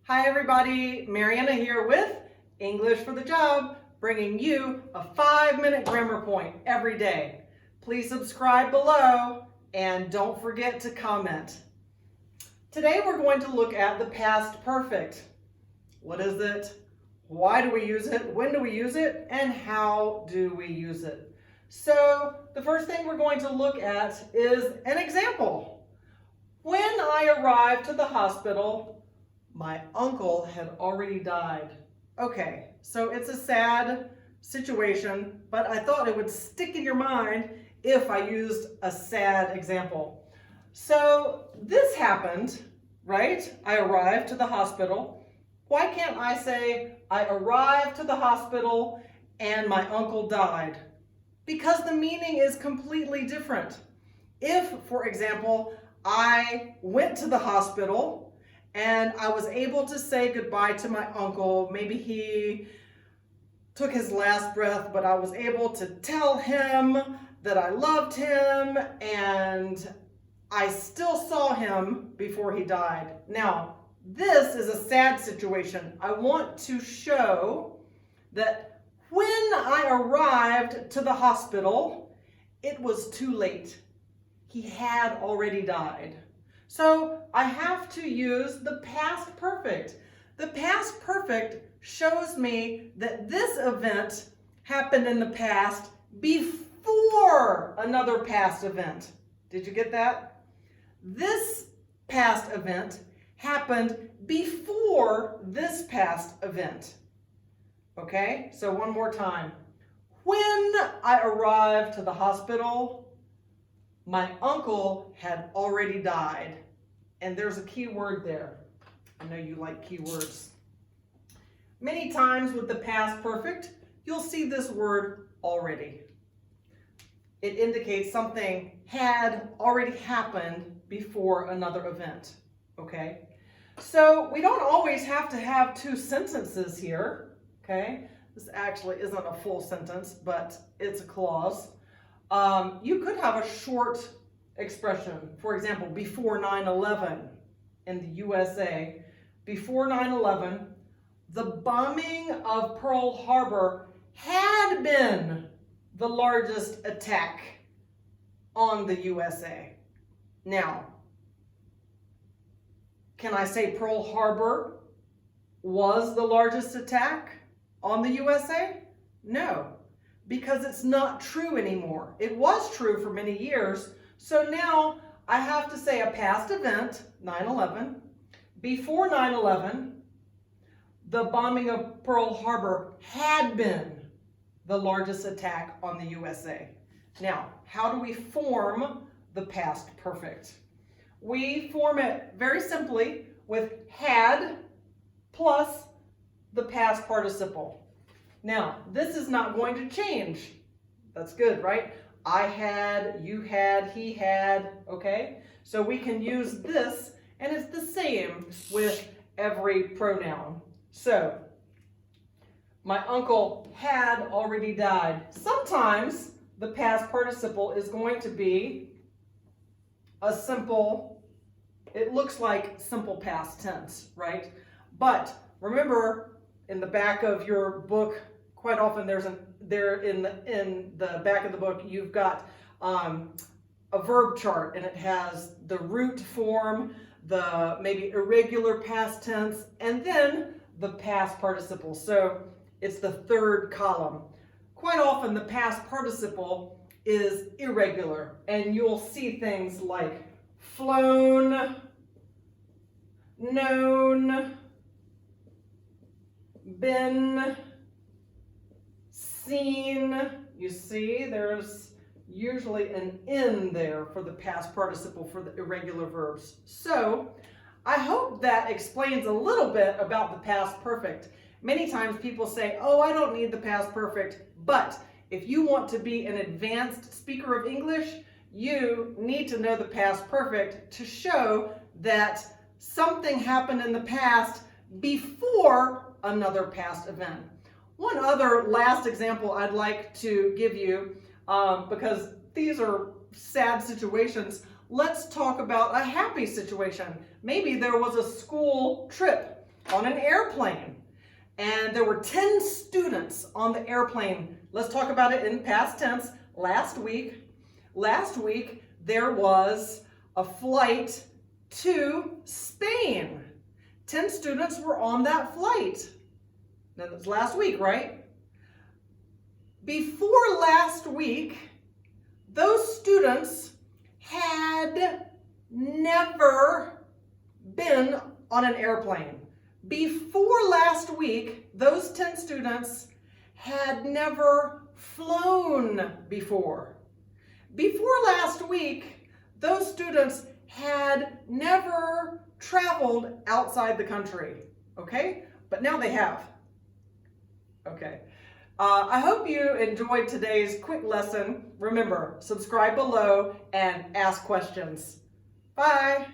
Hi everybody, Mariana here with English for the Job, bringing you a 5-minute grammar point every day. Please subscribe below and don't forget to comment. Today we're going to look at the past perfect. What is it? Why do we use it? When do we use it? And how do we use it? So the first thing we're going to look at is an example. When I arrived to the hospital, my uncle had already died. Okay, so it's a sad situation, but I thought it would stick in your mind if I used a sad example. So this happened, right? I arrived to the hospital. Why can't I say I arrived to the hospital and my uncle died? Because the meaning is completely different. If, for example, I went to the hospital and I was able to say goodbye to my uncle, maybe he took his last breath, but I was able to tell him that I loved him and I still saw him before he died. Now, this is a sad situation. I want to show that when I arrived to the hospital, it was too late. He had already died. So I have to use the past perfect. The past perfect shows me that this event happened in the past before another past event. Did you get that? This past event happened before this past event. Okay, so one more time. When I arrived to the hospital, my uncle had already died. And there's a key word there. I know you like keywords. Many times with the past perfect, you'll see this word already. It indicates something had already happened before another event. Okay? So we don't always have to have two sentences here. Okay? This actually isn't a full sentence, but it's a clause. You could have a short expression. For example, before 9/11 in the USA, before 9/11, the bombing of Pearl Harbor had been the largest attack on the USA. Now, can I say Pearl Harbor was the largest attack on the USA? No, because it's not true anymore. It was true for many years. So now I have to say a past event, 9/11. Before 9/11, the bombing of Pearl Harbor had been the largest attack on the USA. Now, how do we form the past perfect? We form it very simply with had plus the past participle. Now, this is not going to change. That's good, right? I had, you had, he had, okay? So we can use this, and it's the same with every pronoun. So, my uncle had already died. Sometimes the past participle is going to be a simple, it looks like simple past tense, right? But remember, in the back of your book, quite often in the back of the book, you've got a verb chart, and it has the root form, the maybe irregular past tense, and then the past participle. So it's the third column. Quite often the past participle is irregular, and you'll see things like flown, known, been, seen. You see, there's usually an in there for the past participle for the irregular verbs. So I hope that explains a little bit about the past perfect. Many times people say, oh, I don't need the past perfect, but if you want to be an advanced speaker of English, you need to know the past perfect to show that something happened in the past before another past event. One other last example I'd like to give you, because these are sad situations, let's talk about a happy situation. Maybe there was a school trip on an airplane. And there were 10 students on the airplane. Let's talk about it in past tense. Last week, there was a flight to Spain. 10 students were on that flight. Now, that's last week, right? Before last week, those students had never been on an airplane. Before last week, those 10 students had never flown before. Before last week, those students had never traveled outside the country, okay? But now they have. Okay. I hope you enjoyed today's quick lesson. Remember, subscribe below and ask questions. Bye.